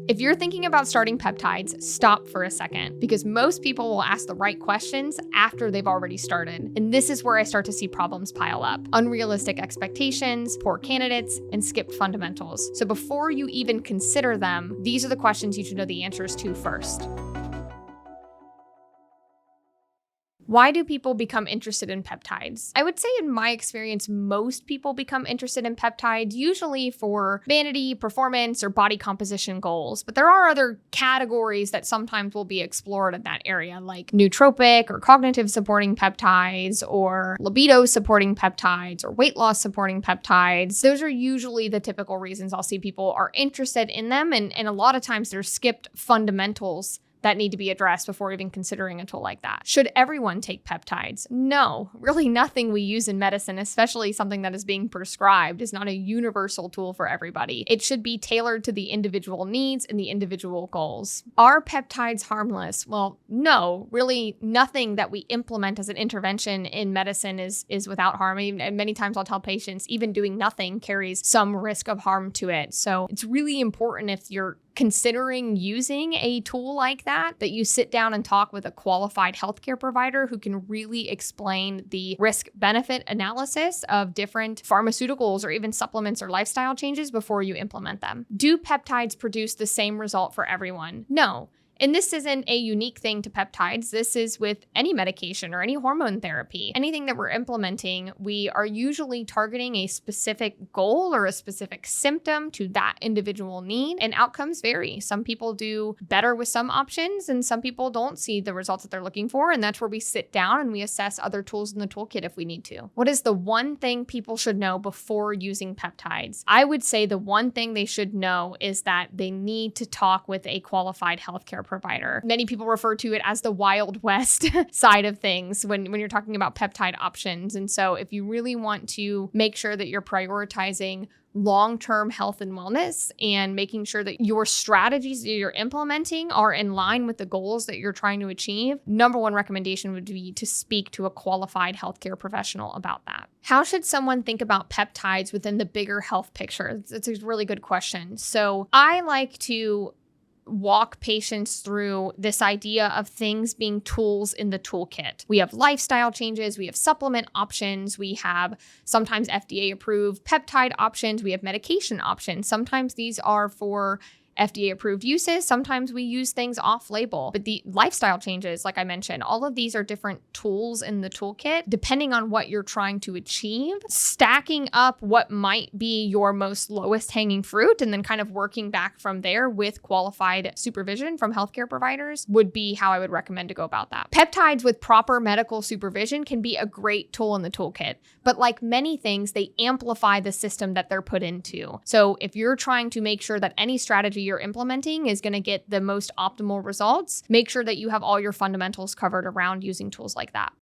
If you're thinking about starting peptides, stop for a second, because most people will ask the right questions after they've already started. And this is where I start to see problems pile up. Unrealistic expectations, poor candidates, and skipped fundamentals. So before you even consider them, these are the questions you should know the answers to first. Why do people become interested in peptides? I would say in my experience, most people become interested in peptides, usually for vanity, performance, or body composition goals. But there are other categories that sometimes will be explored in that area, like nootropic or cognitive supporting peptides, or libido supporting peptides, or weight loss supporting peptides. Those are usually the typical reasons I'll see people are interested in them. And a lot of times they're skipped fundamentals that need to be addressed before even considering a tool like that. Should everyone take peptides? No, really nothing we use in medicine, especially something that is being prescribed, is not a universal tool for everybody. It should be tailored to the individual needs and the individual goals. Are peptides harmless? Well, no, really nothing that we implement as an intervention in medicine is without harm. And many times I'll tell patients, even doing nothing carries some risk of harm to it. So it's really important, if you're considering using a tool like that you sit down and talk with a qualified healthcare provider who can really explain the risk-benefit analysis of different pharmaceuticals or even supplements or lifestyle changes before you implement them. Do peptides produce the same result for everyone? No. And this isn't a unique thing to peptides. This is with any medication or any hormone therapy. Anything that we're implementing, we are usually targeting a specific goal or a specific symptom to that individual need, and outcomes vary. Some people do better with some options, and some people don't see the results that they're looking for, and that's where we sit down and we assess other tools in the toolkit if we need to. What is the one thing people should know before using peptides? I would say the one thing they should know is that they need to talk with a qualified healthcare provider. Many people refer to it as the Wild West side of things when you're talking about peptide options. And so if you really want to make sure that you're prioritizing long-term health and wellness and making sure that your strategies that you're implementing are in line with the goals that you're trying to achieve, number one recommendation would be to speak to a qualified healthcare professional about that. How should someone think about peptides within the bigger health picture? It's a really good question. So I like to walk patients through this idea of things being tools in the toolkit. We have lifestyle changes, we have supplement options, we have sometimes FDA approved peptide options, we have medication options. Sometimes these are for FDA approved uses. Sometimes we use things off label, but the lifestyle changes, like I mentioned, all of these are different tools in the toolkit, depending on what you're trying to achieve. Stacking up what might be your most lowest hanging fruit and then kind of working back from there with qualified supervision from healthcare providers would be how I would recommend to go about that. Peptides with proper medical supervision can be a great tool in the toolkit, but like many things, they amplify the system that they're put into. So if you're trying to make sure that any strategy you're implementing is going to get the most optimal results, make sure that you have all your fundamentals covered around using tools like that.